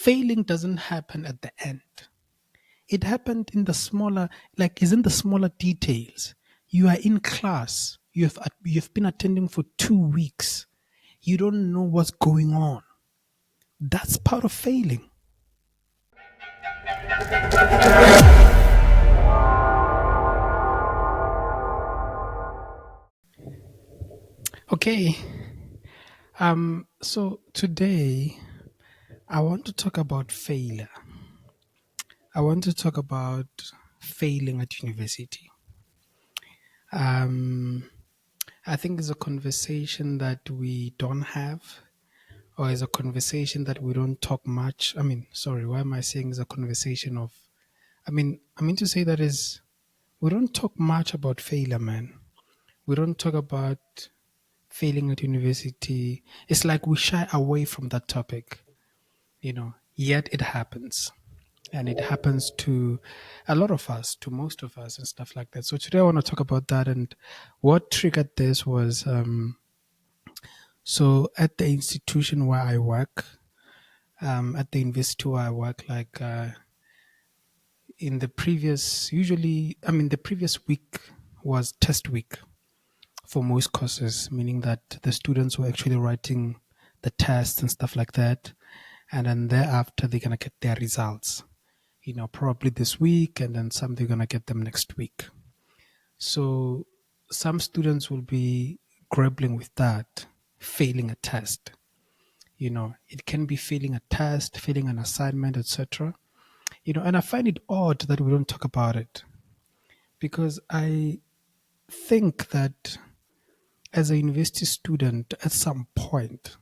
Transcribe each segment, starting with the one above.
Failing doesn't happen at the end. It happened in the smaller, like, is in the smaller details. You are in class. You've been attending for 2 weeks. You don't know what's going on. That's part of failing. Okay. So today I want to talk about failure. I want to talk about failing at university. Um, I think it's a conversation that we don't have, or is a conversation that we don't talk much. I mean, sorry, why am I saying it's a conversation of? I mean to say that is we don't talk much about failure, man. We don't talk about failing at university. It's like we shy away from that topic, yet it happens. And it happens to a lot of us, to most of us, and stuff like that. So today I want to talk about that. And what triggered this was so at the institution where I work, at the university where I work, like in the previous, usually, I mean, the previous week was test week for most courses, meaning that the students were actually writing the tests and stuff like that. And then thereafter, they're going to get their results, probably this week, and then some they're going to get them next week. So some students will be grappling with that, failing a test. It can be failing a test, failing an assignment, etc. And I find it odd that we don't talk about it because I think that as a university student, at some point,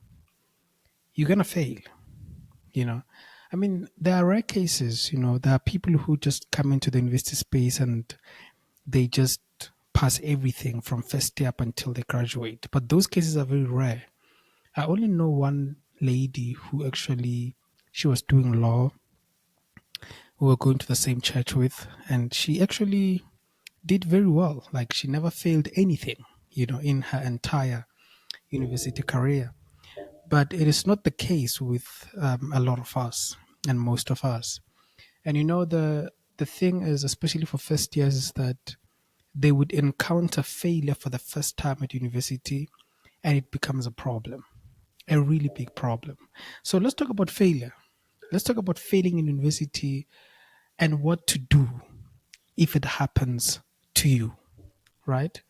you're going to fail, you know. I mean, there are rare cases, there are people who just come into the university space and they just pass everything from first year up until they graduate. But those cases are very rare. I only know one lady who actually, she was doing law, we were going to the same church with, and she actually did very well. Like she never failed anything, in her entire university career. But it is not the case with a lot of us and most of us. And the thing is, especially for first years, is that they would encounter failure for the first time at university, and it becomes a problem, a really big problem. So let's talk about failure. Let's talk about failing in university and what to do if it happens to you, right?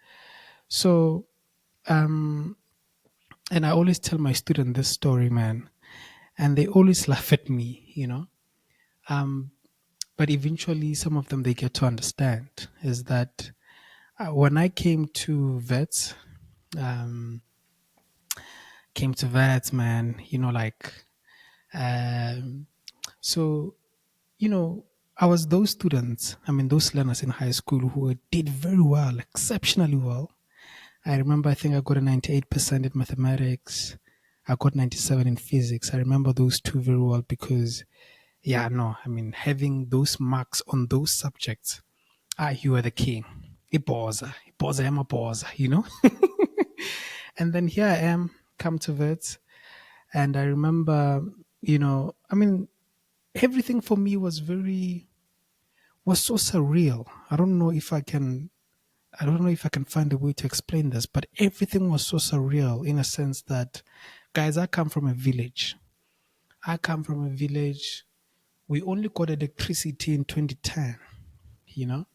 So, and I always tell my student this story, man, and they always laugh at me. But eventually, some of them they get to understand is that when I um, came to vets, man, um, so you know, I was those students. I mean, those learners in high school who did very well, exceptionally well. I remember, I think I got a 98% in mathematics. I got 97 in physics. I remember those two very well because, yeah, no, I mean, having those marks on those subjects, you are the king. Iboza, I'm a boza. And then here I am, come to vets. And I remember, I mean, everything for me was so surreal. I don't know if I can find a way to explain this, but everything was so surreal in a sense that, guys, I come from a village. I come from a village. We only got electricity in 2010, you know,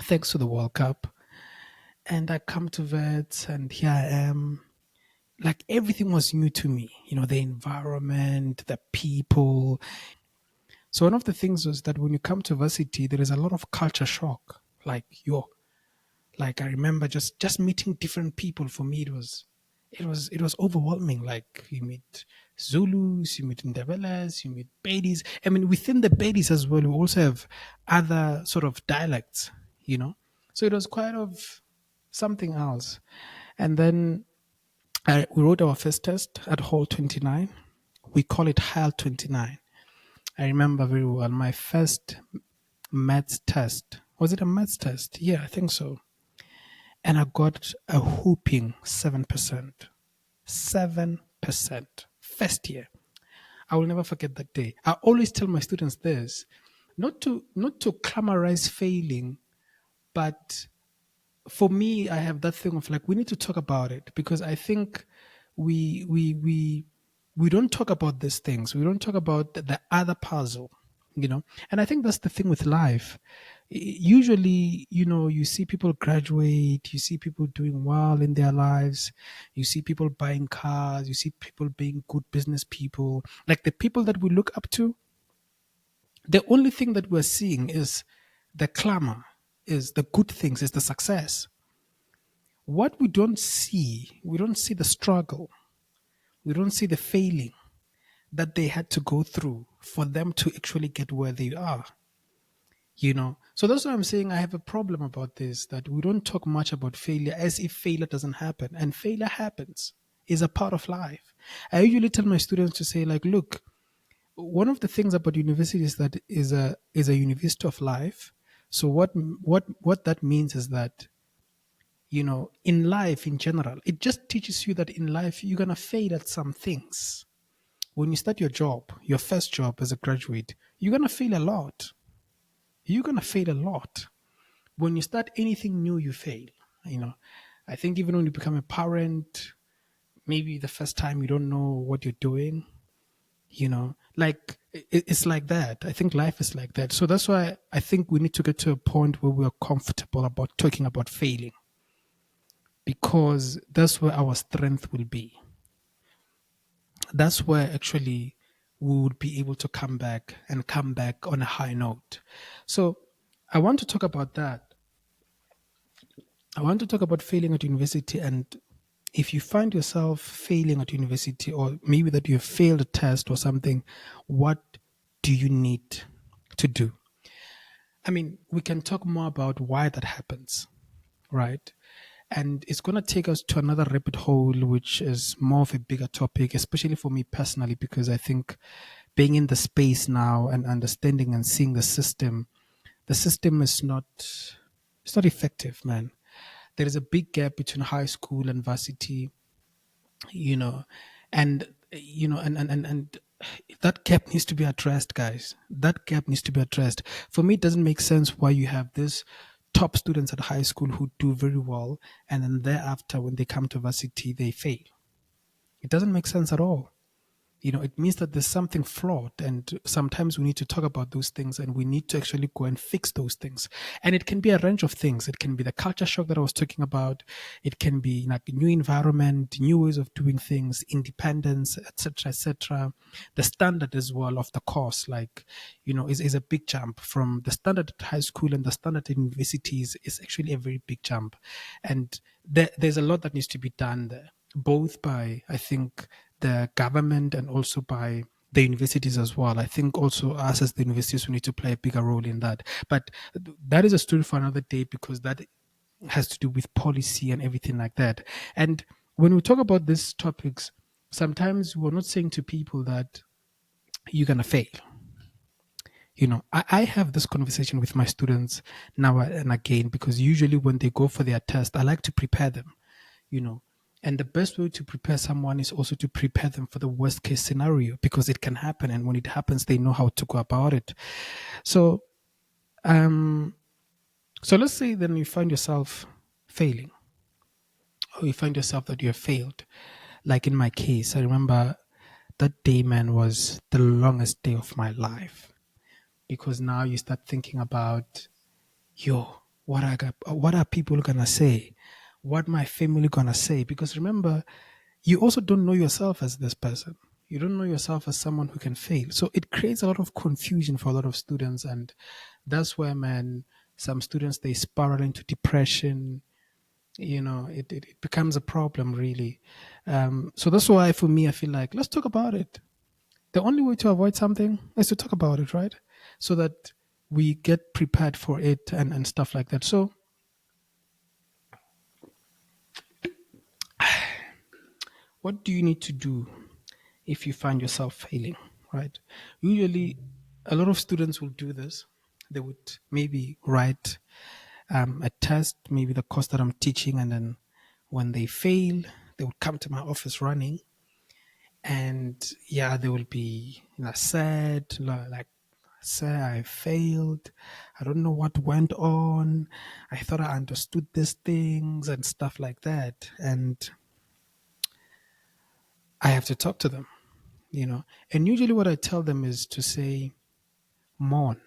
thanks to the World Cup. And I come to vets, and here I am. Like everything was new to me, the environment, the people. So one of the things was that when you come to varsity, there is a lot of culture shock. Like I remember just meeting different people. For me, it was overwhelming. Like you meet Zulus, you meet Ndebeles, you meet Bedis. I mean, within the Bedis as well, we also have other sort of dialects. So it was quite of something else. And then we wrote our first test at Hall 29. We call it HAL 29. I remember very well my first maths test. Was it a maths test? Yeah, I think so. And I got a whooping 7%. 7%. First year. I will never forget that day. I always tell my students this, not to clamorize failing, but for me, I have that thing of like we need to talk about it, because I think we we we we don't talk about these things. We don't talk about the other puzzle, you know. And I think that's the thing with life. Usually, you see people graduate, you see people doing well in their lives, you see people buying cars, you see people being good business people, like the people that we look up to. The only thing that we're seeing is the clamor, is the good things, is the success. What we don't see the struggle, we don't see the failing that they had to go through for them to actually get where they are. So that's why I'm saying I have a problem about this, that we don't talk much about failure as if failure doesn't happen, and failure happens, is a part of life. I usually tell my students to say, like, look, one of the things about university is that is a university of life. So what that means is that, in life in general, it just teaches you that in life you're going to fail at some things. When you start your job, your first job as a graduate, you're going to fail a lot. You're going to fail a lot. When you start anything new, you fail. You know, I think even when you become a parent, maybe the first time you don't know what you're doing, like it's like that. I think life is like that. So that's why I think we need to get to a point where we're comfortable about talking about failing, because that's where our strength will be. That's where actually we would be able to come back and come back on a high note. So I want to talk about that. I want to talk about failing at university. And if you find yourself failing at university, or maybe that you have failed a test or something, what do you need to do? I mean, we can talk more about why that happens, right? And it's going to take us to another rabbit hole, which is more of a bigger topic, especially for me personally, because I think being in the space now and understanding and seeing the system is not, it's not effective, man. There is a big gap between high school and varsity, you know, and and that gap needs to be addressed, guys. That gap needs to be addressed. For me, it doesn't make sense why you have this top students at high school who do very well, and then thereafter when they come to varsity they fail. It doesn't make sense at all. It means that there's something flawed, and sometimes we need to talk about those things, and we need to actually go and fix those things. And it can be a range of things. It can be the culture shock that I was talking about. It can be like a new environment, new ways of doing things, independence, etc., etc. The standard as well of the course, like, is a big jump from the standard at high school, and the standard at universities is actually a very big jump. And there's a lot that needs to be done there, both by, I think, the government and also by the universities as well. I think also us as the universities, we need to play a bigger role in that. But that is a story for another day, because that has to do with policy and everything like that. And when we talk about these topics, sometimes we're not saying to people that you're going to fail. I have this conversation with my students now and again, because usually when they go for their test, I like to prepare them, you know. And the best way to prepare someone is also to prepare them for the worst case scenario, because it can happen. And when it happens, they know how to go about it. So, so let's say then you find yourself failing, or you find yourself that you have failed. Like in my case, I remember that day, man, was the longest day of my life, because now you start thinking about, yo, what are people gonna say? What my family gonna say? Because remember, you also don't know yourself as this person. You don't know yourself as someone who can fail. So it creates a lot of confusion for a lot of students, and that's where, man, some students, they spiral into depression. It becomes a problem, really. So that's why, for me, I feel like let's talk about it. The only way to avoid something is to talk about it, right? So that we get prepared for it, and stuff like that. So what do you need to do if you find yourself failing, right? Usually, a lot of students will do this. They would maybe write a test, maybe the course that I'm teaching, and then when they fail, they would come to my office running. And yeah, they will be sad, like, sir, I failed. I don't know what went on. I thought I understood these things and stuff like that. And I have to talk to them, you know. And usually what I tell them is to say, mourn,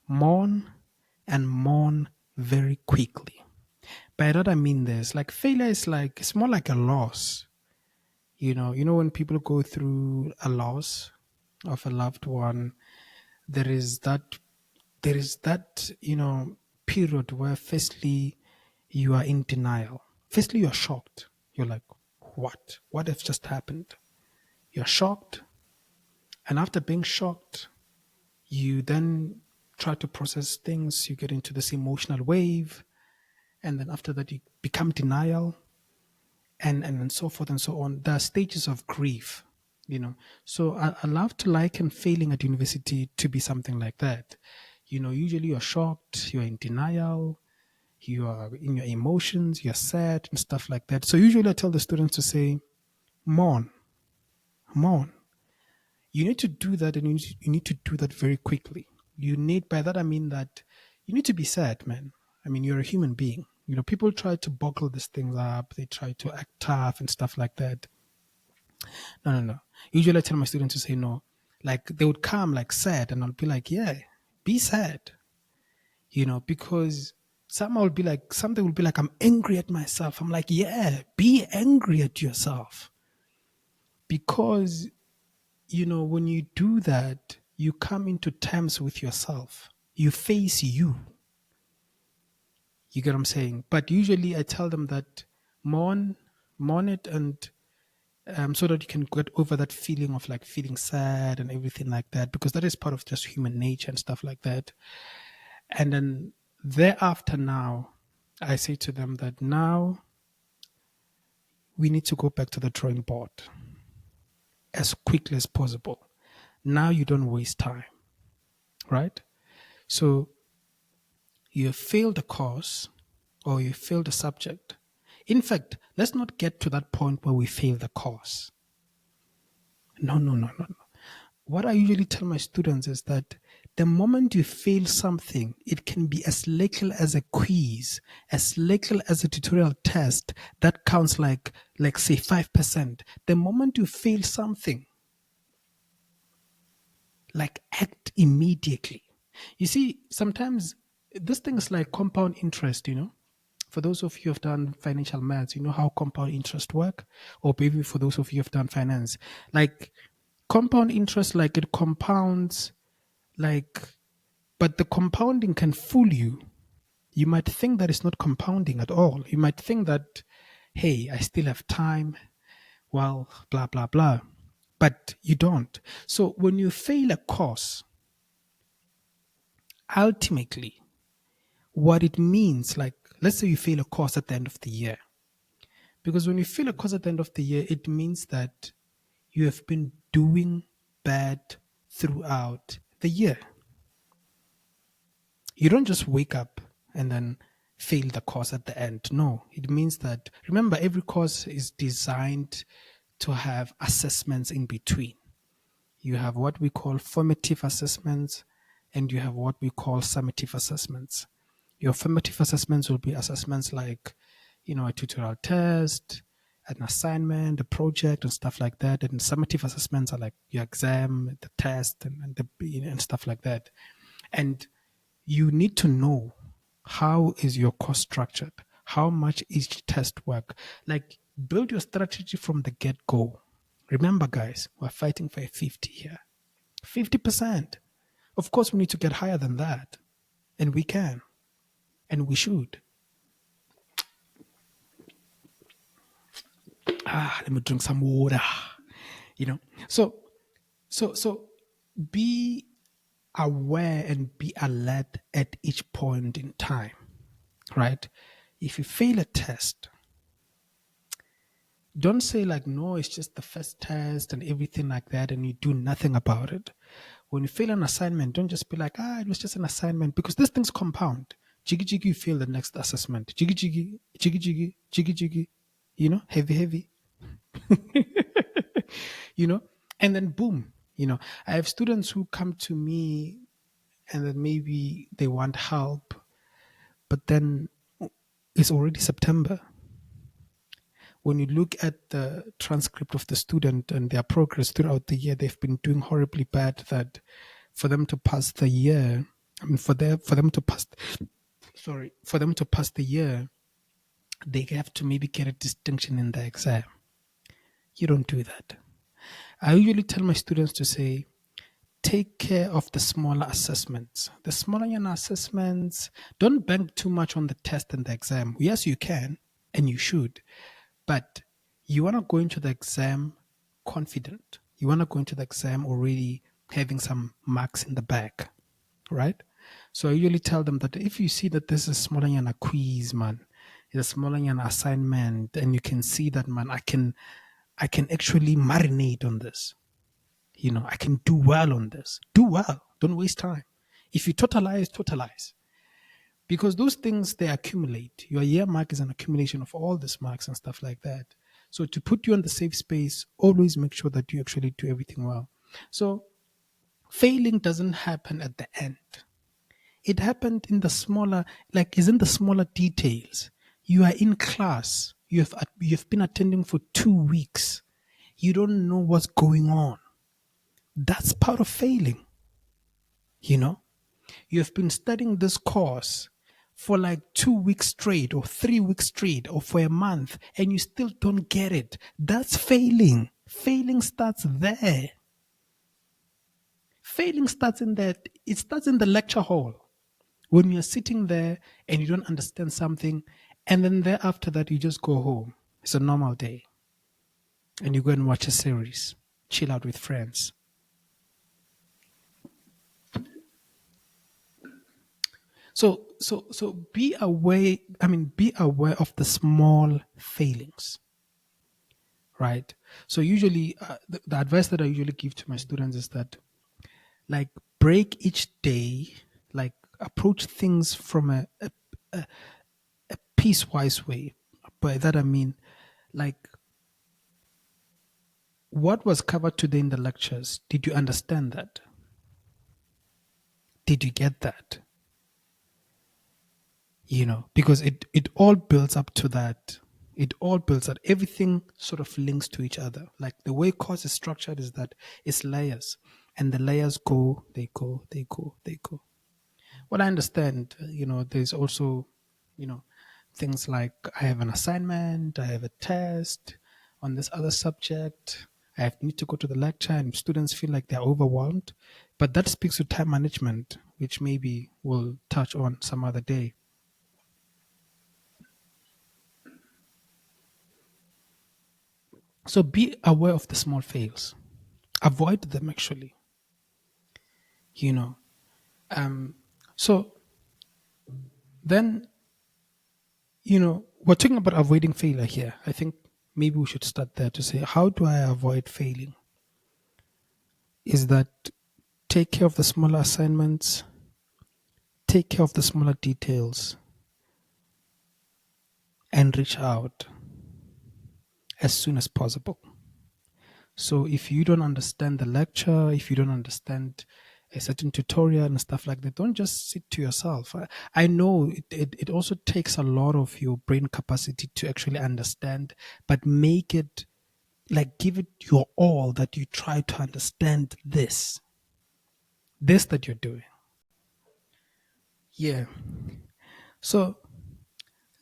mourn, and mourn very quickly. By that I mean this, like, failure is like, it's more like a loss. When people go through a loss of a loved one, there is that period where firstly you are in denial. Firstly, you're shocked. You're like, what has just happened? You're shocked. And after being shocked, you then try to process things. You get into this emotional wave. And then after that, you become denial, and so forth and so on. There are stages of grief. So I love to liken failing at university to be something like that. Usually you're shocked, you're in denial, you are in your emotions, you're sad and stuff like that. So usually I tell the students to say, mourn, mourn. You need to do that, and you need to do that very quickly. By that I mean that you need to be sad, man. I mean, you're a human being. People try to bottle these things up, they try to act tough and stuff like that. No, no, no. Usually I tell my students to say no. Like, they would come like sad, and I'll be like, yeah, be sad. Because something will be like, I'm angry at myself. I'm like, yeah, be angry at yourself. Because, when you do that, you come into terms with yourself. You face you. You get what I'm saying? But usually I tell them that mourn, mourn it, and so that you can get over that feeling of like feeling sad and everything like that, because that is part of just human nature and stuff like that. And then thereafter, now I say to them that now we need to go back to the drawing board as quickly as possible. Now you don't waste time, right? So you have failed the course, or you failed the subject. In fact, let's not get to that point where we fail the course. No, no, no, no, no. What I usually tell my students is that the moment you fail something, it can be as little as a quiz, as little as a tutorial test that counts like say 5%. The moment you fail something, like, act immediately. You see, sometimes this thing is like compound interest. For those of you who have done financial maths, you know how compound interest work, or maybe for those of you who have done finance, like, compound interest, like, it compounds, like, but the compounding can fool you. You might think that it's not compounding at all. You might think that, hey, I still have time, well, blah blah blah, but you don't. So when you fail a course, ultimately what it means, like, let's say you fail a course at the end of the year, because when you fail a course at the end of the year, it means that you have been doing bad throughout the year. You don't just wake up and then fail the course at the end. No, it means that, remember, every course is designed to have assessments in between. You have what we call formative assessments, and you have what we call summative assessments. Your formative assessments will be assessments like, a tutorial test, an assignment, a project, and stuff like that. And summative assessments are like your exam, the test, and stuff like that. And you need to know, how is your course structured? How much each test work? Like, build your strategy from the get-go. Remember, guys, we're fighting for a 50 here. 50%. Of course, we need to get higher than that. And we can. And we should. Let me drink some water. So be aware and be alert at each point in time, right? If you fail a test, don't say like, no, it's just the first test and everything like that, and you do nothing about it. When you fail an assignment, don't just be like, it was just an assignment, because these things compound. Jiggy jiggy, you fail the next assessment. Jiggy jiggy, jiggy jiggy, jiggy jiggy, heavy heavy. you know, and then boom, I have students who come to me and then maybe they want help, but then it's already September. When you look at the transcript of the student and their progress throughout the year, they've been doing horribly bad. That for them to pass the year, I mean, for them to pass, for them to pass the year, they have to maybe get a distinction in the exam. You don't do that. I usually tell my students to say, take care of the smaller assessments. The smaller your assessments, don't bank too much on the test and the exam. Yes, you can and you should, but you want to go into the exam confident. You want to go into the exam already having some marks in the bag, right? So I usually tell them that if you see that this is smaller than a quiz, man, it's smaller than an assignment, and you can see that, man, I can actually marinate on this. I can do well on this. Do well. Don't waste time. If you totalize, totalize. Because those things, they accumulate. Your year mark is an accumulation of all these marks and stuff like that. So to put you in the safe space, always make sure that you actually do everything well. So failing doesn't happen at the end. It happened in the smaller, like is in the smaller details. You are in class. You've been attending for 2 weeks. You don't know what's going on. That's part of failing. You know, you have been studying this course for like 2 weeks straight, or 3 weeks straight, or for a month, and you still don't get it. That's failing. Failing starts there. Failing starts in that. It starts in the lecture hall when you're sitting there and you don't understand something, and then thereafter that you just go home. It's a normal day, and you go and watch a series, chill out with friends. So be aware. I mean, be aware of the small failings, right? So usually, the advice that I usually give to my students is that, like, break each day, like, approach things from a piecewise way. By that I mean, like, what was covered today in the lectures? Did you understand that? Did you get that? Because it all builds up to that. It all builds up. Everything sort of links to each other. Like the way course is structured is that it's layers, and the layers go, they go, they go, they go. Well, I understand, there's also, you know, things like I have an assignment, I have a test on this other subject, need to go to the lecture, and students feel like they're overwhelmed. But that speaks to time management, which maybe we'll touch on some other day. So be aware of the small fails. Avoid them actually. You know. So then, we're talking about avoiding failure here. I think maybe we should start there to say, how do I avoid failing? Is that take care of the smaller assignments, take care of the smaller details, and reach out as soon as possible. So if you don't understand the lecture, if you don't understand a certain tutorial and stuff like that, don't just sit to yourself. I know it also takes a lot of your brain capacity to actually understand, but make it, like, give it your all, that you try to understand this that you're doing. Yeah. So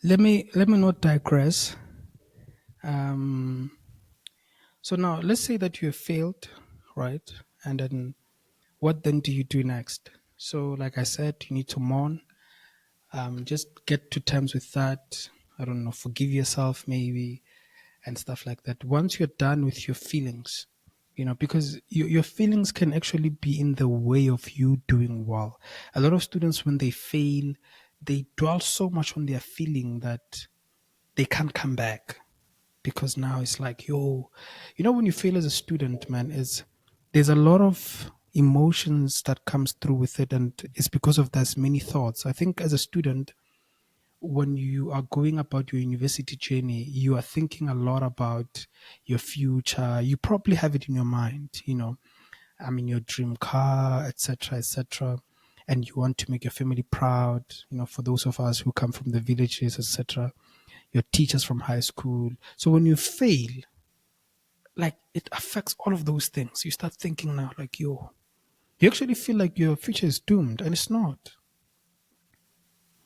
let me not digress. So now let's say that you have failed, right? And then what then do you do next? So, like I said, you need to mourn. Just get to terms with that. I don't know, forgive yourself maybe, and stuff like that. Once you're done with your feelings, because your feelings can actually be in the way of you doing well. A lot of students, when they fail, they dwell so much on their feeling that they can't come back, because now it's like, yo, when you fail as a student, man, is there's a lot of emotions that comes through with it, and it's because of there's many thoughts. I think as a student, when you are going about your university journey, you are thinking a lot about your future. You probably have it in your mind, I mean, your dream car, etc., etc., and you want to make your family proud. For those of us who come from the villages, etc., your teachers from high school. So when you fail, like it affects all of those things. You start thinking now, like, you actually feel like your future is doomed, and it's not.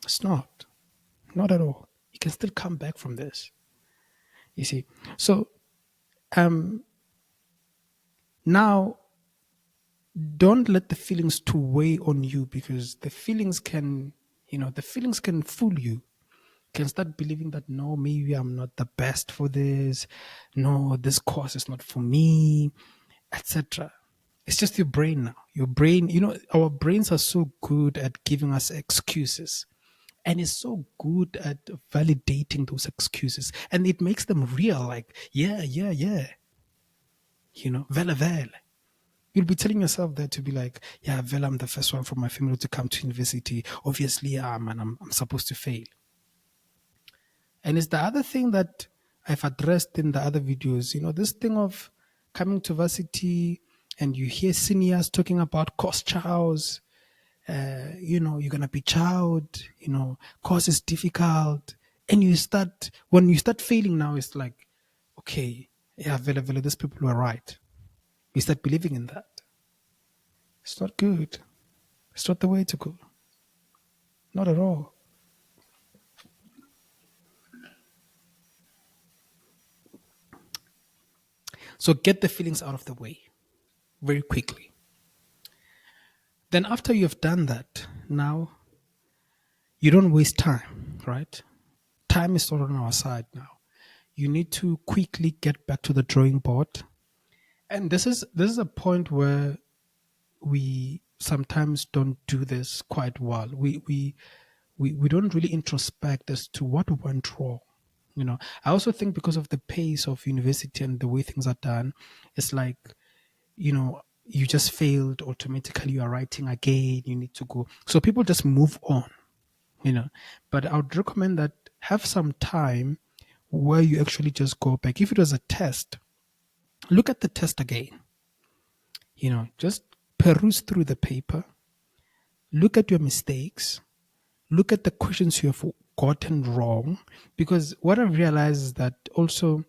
It's not. Not at all. You can still come back from this. You see. So um now don't let the feelings to weigh on you, because the feelings can fool you. You can start believing that, no, maybe I'm not the best for this. No, this course is not for me, etc. It's just your brain now. Your brain, our brains are so good at giving us excuses, and it's so good at validating those excuses, and it makes them real. Like, yeah, yeah, yeah, vele vele. You'll be telling yourself that to be like, yeah, vele, I'm the first one from my family to come to university. Obviously, man, I'm supposed to fail. And it's the other thing that I've addressed in the other videos, this thing of coming to varsity, and you hear seniors talking about course chows, you're going to be chowed, course is difficult. And when you start failing now, it's like, okay, yeah, vele, vele, these people were right. You start believing in that. It's not good. It's not the way to go. Not at all. So get the feelings out of the way very quickly. Then after you've done that, now you don't waste time, right? Time is not on our side now. You need to quickly get back to the drawing board. And this is a point where we sometimes don't do this quite well. We don't really introspect as to what went wrong. I also think because of the pace of university and the way things are done, it's like, you just failed automatically. You are writing again. You need to go. So people just move on, But I would recommend that have some time where you actually just go back. If it was a test, look at the test again. Just peruse through the paper, look at your mistakes, look at the questions you have gotten wrong. Because what I've realized is that also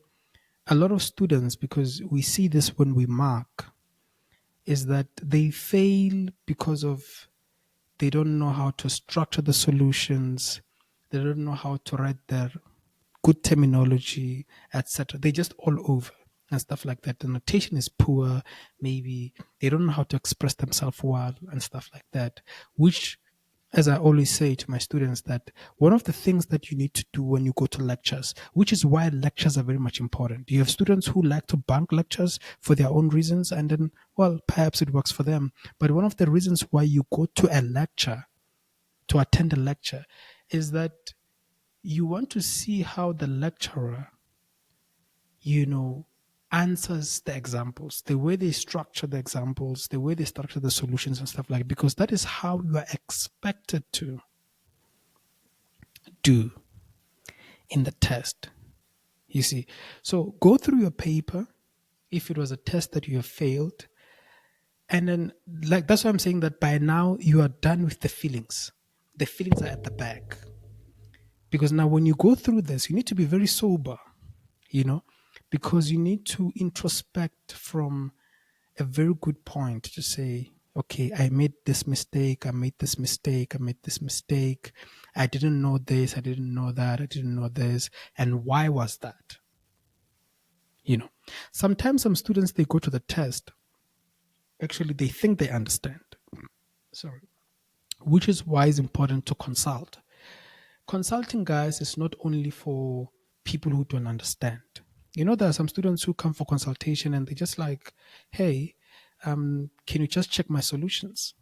a lot of students, because we see this when we mark, is that they fail because of they don't know how to structure the solutions, they don't know how to write their good terminology, etc. They just all over and stuff like that. The notation is poor, maybe they don't know how to express themselves well and stuff like that, which, as I always say to my students, that one of the things that you need to do when you go to lectures, which is why lectures are very much important. You have students who like to bunk lectures for their own reasons, and then, well, perhaps it works for them. But one of the reasons why you go to a lecture, to attend a lecture, is that you want to see how the lecturer, you know, answers the examples, the way they structure the examples, the way they structure the solutions and stuff like that, because that is how you are expected to do in the test. You see, so go through your paper if it was a test that you have failed, and then, like, that's why I'm saying that by now you are done with the feelings. The feelings are at the back, because now when you go through this, you need to be very sober, because you need to introspect from a very good point to say, okay, I made this mistake, I made this mistake, I made this mistake. I didn't know this, I didn't know that, I didn't know this. And why was that? Sometimes some students, they go to the test, actually, they think they understand. Sorry. Which is why it's important to consult. Consulting, guys, is not only for people who don't understand. There are some students who come for consultation and they just like, hey, can you just check my solutions?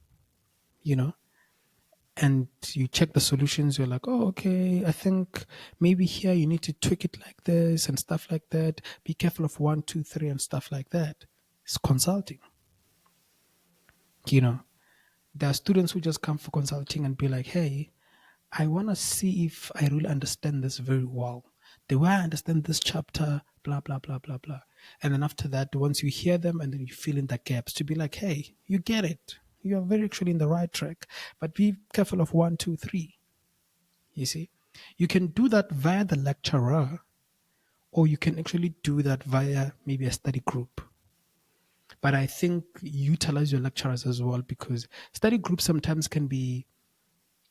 You know, and you check the solutions, you're like, oh, okay, I think maybe here you need to tweak it like this and stuff like that. Be careful of 1, 2, 3 and stuff like that. It's consulting. You know, there are students who just come for consulting and be like, hey, I want to see if I really understand this very well. The way I understand this chapter, blah, blah, blah, blah, blah. And then after that, once you hear them and then you fill in the gaps to be like, hey, you get it. You are very actually in the right track. But be careful of one, two, three. You see? You can do that via the lecturer, or you can actually do that via maybe a study group. But I think utilize your lecturers as well, because study groups sometimes can be,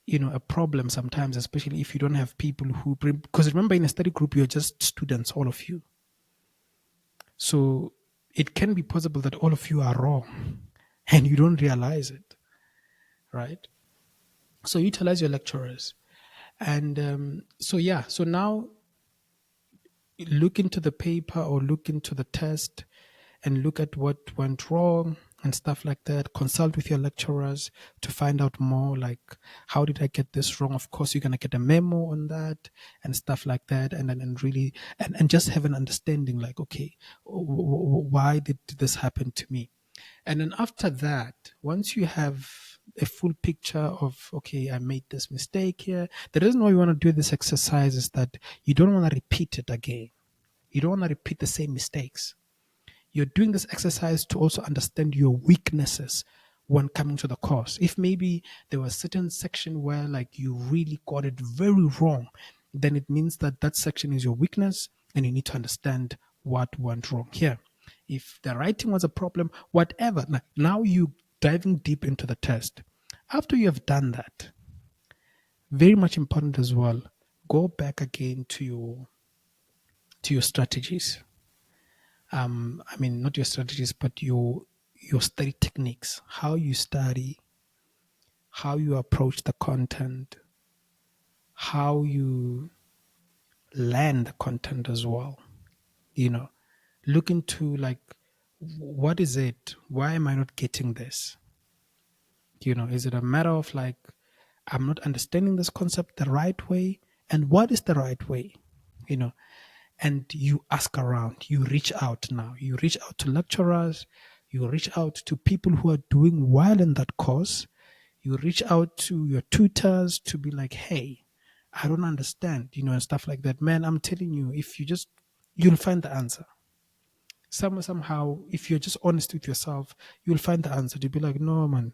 a problem sometimes, especially if you don't have people who bring, because remember, in a study group you're just students, all of you. So it can be possible that all of you are wrong and you don't realize it, right? So utilize your lecturers. And so now look into the paper or look into the test and look at what went wrong and stuff like that. Consult with your lecturers to find out more, like, how did I get this wrong? Of course, you're going to get a memo on that and stuff like that. And then and really, and just have an understanding, like, okay, why did this happen to me? And then after that, once you have a full picture of, okay, I made this mistake here. The reason why you want to do this exercise is that you don't want to repeat it again. You don't want to repeat the same mistakes. You're doing this exercise to also understand your weaknesses when coming to the course. If maybe there was a certain section where like you really got it very wrong, then it means that that section is your weakness and you need to understand what went wrong here. If the writing was a problem, whatever, now you diving deep into the test. After you have done that, very much important as well, go back again to your strategies. I mean, not your strategies, but your study techniques, how you study, how you approach the content, how you learn the content as well. Look into, like, what is it? Why am I not getting this? Is it a matter of like, I'm not understanding this concept the right way? And what is the right way? You know, and you ask around, you reach out now. You reach out to lecturers, you reach out to people who are doing well in that course, you reach out to your tutors to be like, hey, I don't understand, and stuff like that. Man, I'm telling you, if you just, you'll find the answer. Somehow, if you're just honest with yourself, you'll find the answer to be like, no, man,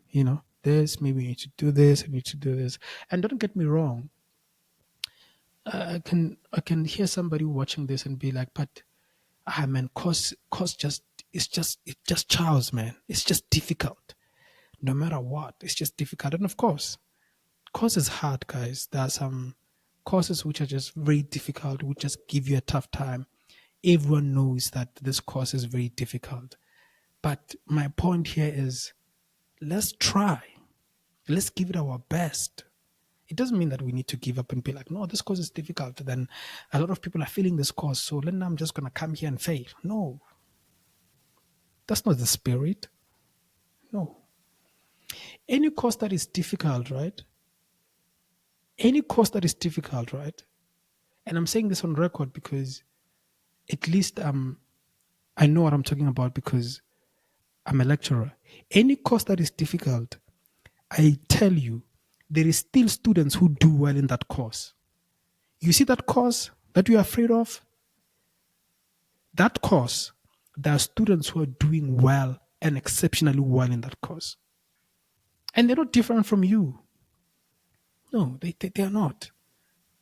this, maybe you need to do this, you need to do this. And don't get me wrong, I can hear somebody watching this and be like, but man, cause just it's just Charles, man. It's just difficult. No matter what, it's just difficult. And of course, course is hard, guys. There are some courses which are just very difficult, which just give you a tough time. Everyone knows that this course is very difficult. But my point here is, let's try. Let's give it our best. It doesn't mean that we need to give up and be like, no, this course is difficult. Then a lot of people are failing this course, so then I'm just going to come here and fail. No, that's not the spirit. No. Any course that is difficult, right? Any course that is difficult, right? And I'm saying this on record because at least I know what I'm talking about because I'm a lecturer. Any course that is difficult, I tell you, there is still students who do well in that course. You see that course that you're afraid of? That course, there are students who are doing well and exceptionally well in that course. And they're not different from you. No, they are not.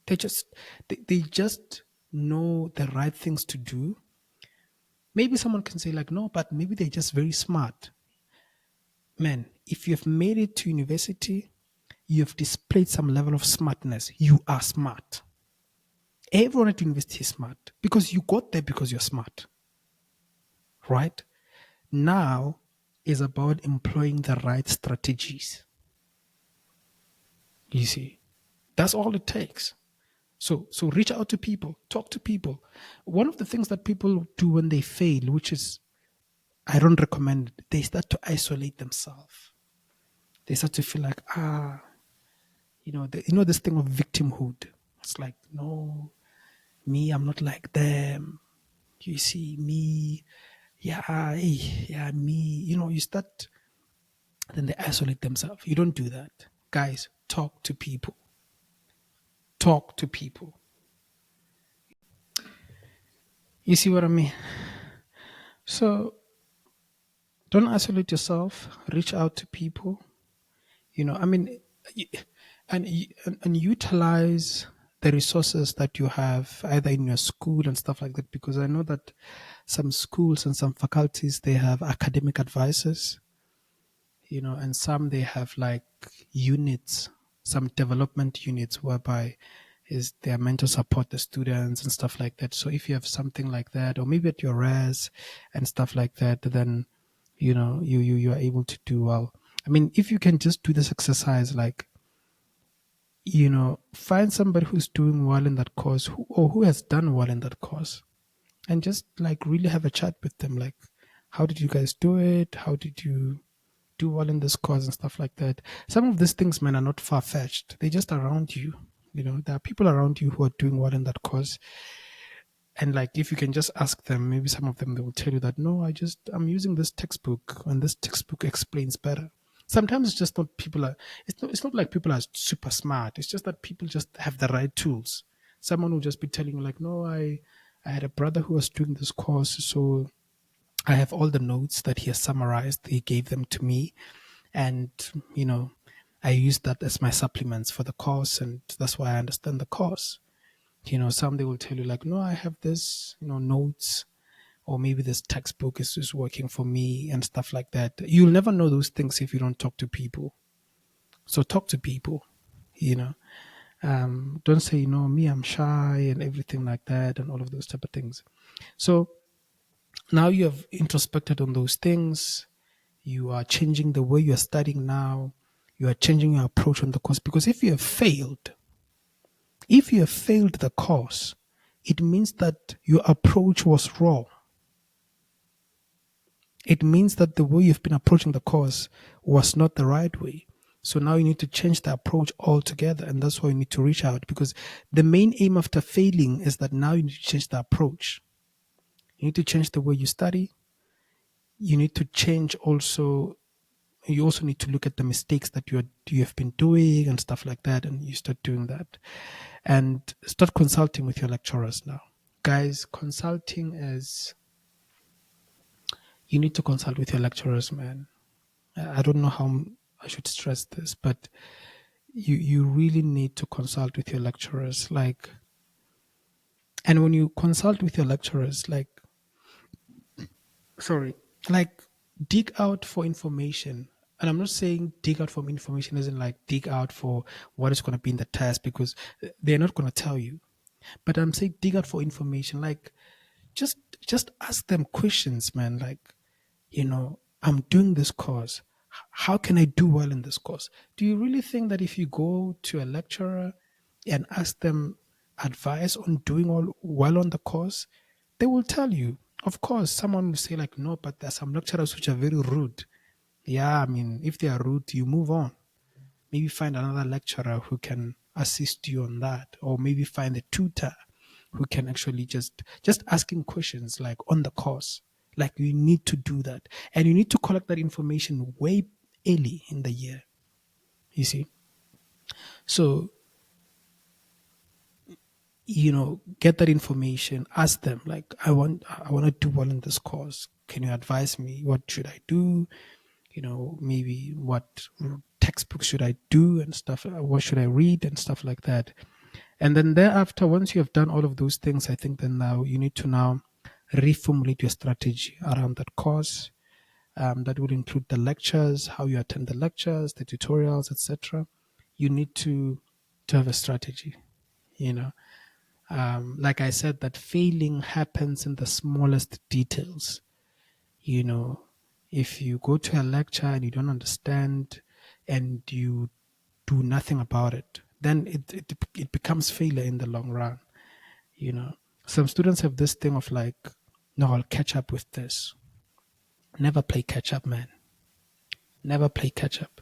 They just know the right things to do. Maybe someone can say like, no, but maybe they're just very smart. Man, if you have made it to university, you have displayed some level of smartness. You are smart. Everyone at university is smart because you got there because you're smart. Right? Now is about employing the right strategies. You see, that's all it takes. So reach out to people, talk to people. One of the things that people do when they fail, which is, I don't recommend it, they start to isolate themselves. They start to feel like, this thing of victimhood. It's like, no, me, I'm not like them. You see, me, yeah, me. You start, then they isolate themselves. You don't do that. Guys, talk to people. talk to people. You see what I mean? So don't isolate yourself, reach out to people. I mean, y- and utilize the resources that you have either in your school and stuff like that, because I know that some schools and some faculties, they have academic advisors, and some they have like units, some development units whereby is they are meant to support the students and stuff like that. So if you have something like that, or maybe at your res and stuff like that, then you are able to do well. I mean, if you can just do this exercise, like, find somebody who's doing well in that course, or who has done well in that course, and just like really have a chat with them, like, how did you guys do it? How did you do well in this course and stuff like that? Some of these things, man, are not far fetched. They're just around you. There are people around you who are doing well in that course. And like, if you can just ask them, maybe some of them, they will tell you that, no, I'm using this textbook and this textbook explains better. Sometimes it's just not people are, it's not like people are super smart. It's just that people just have the right tools. Someone will just be telling you like, no, I had a brother who was doing this course. So I have all the notes that he has summarized. He gave them to me. And, you know, I use that as my supplements for the course. And that's why I understand the course. Some they will tell you like, no, I have this, notes, or maybe this textbook is working for me and stuff like that. You'll never know those things if you don't talk to people. So talk to people, you know. Don't say, me, I'm shy and everything like that and all of those type of things. So now you have introspected on those things. You are changing the way you're studying now. You are changing your approach on the course, because if you have failed the course, it means that your approach was wrong. It means that the way you've been approaching the course was not the right way. So now you need to change the approach altogether. And that's why you need to reach out, because the main aim after failing is that now you need to change the approach. You need to change the way you study. You need to change also. You also need to look at the mistakes that you have been doing and stuff like that. And you start doing that and start consulting with your lecturers now. Guys, you need to consult with your lecturers, man. I don't know how I should stress this, but you really need to consult with your lecturers. Like, and when you consult with your lecturers, like, sorry, like, dig out for information. And I'm not saying dig out for information isn't like dig out for what is going to be in the test, because they're not going to tell you. But I'm saying dig out for information. Like, just just ask them questions, man. Like, I'm doing this course. How can I do well in this course? Do you really think that if you go to a lecturer and ask them advice on doing all well on the course, they will tell you? Of course, someone will say like, no, but there's some lecturers which are very rude. Yeah, I mean, if they are rude, you move on. Maybe find another lecturer who can assist you on that, or maybe find a tutor who can actually just asking questions like on the course. Like, you need to do that, and you need to collect that information way early in the year, you see. So, get that information, ask them like, I want to do well in this course, can you advise me, what should I do? Maybe what textbooks should I do and stuff, what should I read and stuff like that. And then thereafter, once you have done all of those things, I think then now you need to now reformulate your strategy around that course. That would include the lectures, how you attend the lectures, the tutorials, etc. You need to have a strategy. You know, like I said, that failing happens in the smallest details. You know, if you go to a lecture and you don't understand, and you do nothing about it, then it becomes failure in the long run. You know, some students have this thing of like, no, I'll catch up with this. Never play catch up, man. Never play catch up.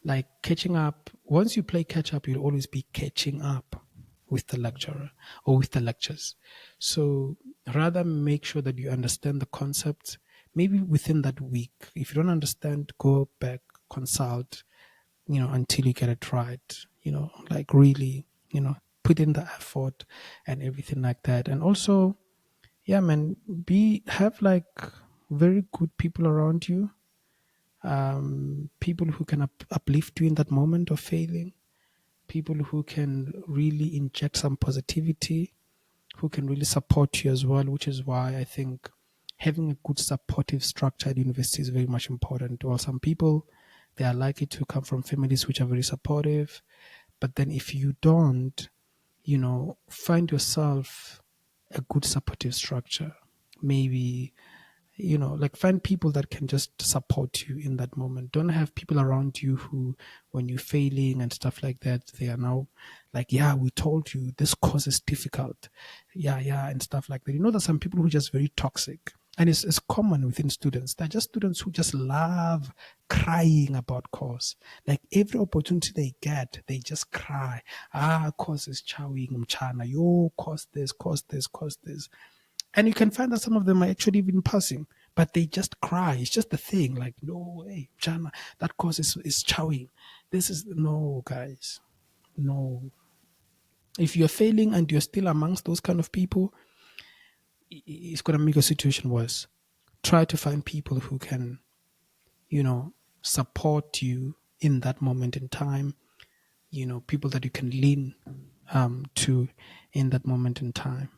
Like, catching up, once you play catch up, you'll always be catching up with the lecturer or with the lectures. So rather make sure that you understand the concepts. Maybe within that week, if you don't understand, go back, consult, until you get it right. Like, really put in the effort and everything like that. And also, yeah, man, have like very good people around you, people who can uplift you in that moment of failing, people who can really inject some positivity, who can really support you as well, which is why I think having a good supportive structure at university is very much important. While some people, they are likely to come from families which are very supportive, but then if you don't, find yourself a good supportive structure. Maybe, like find people that can just support you in that moment. Don't have people around you who, when you're failing and stuff like that, they are now like, yeah, we told you this course is difficult. Yeah, yeah, and stuff like that. There's some people who are just very toxic. And it's common within students. They're just students who just love crying about course. Like every opportunity they get, they just cry. Course is chowing, mchana. Yo, course this, course this, course this. And you can find that some of them are actually even passing, but they just cry. It's just the thing, like, no way, China, that course is chowing. This is no, guys, no. If you're failing and you're still amongst those kind of people, it's going to make your situation worse. Try to find people who can, support you in that moment in time, people that you can lean to in that moment in time.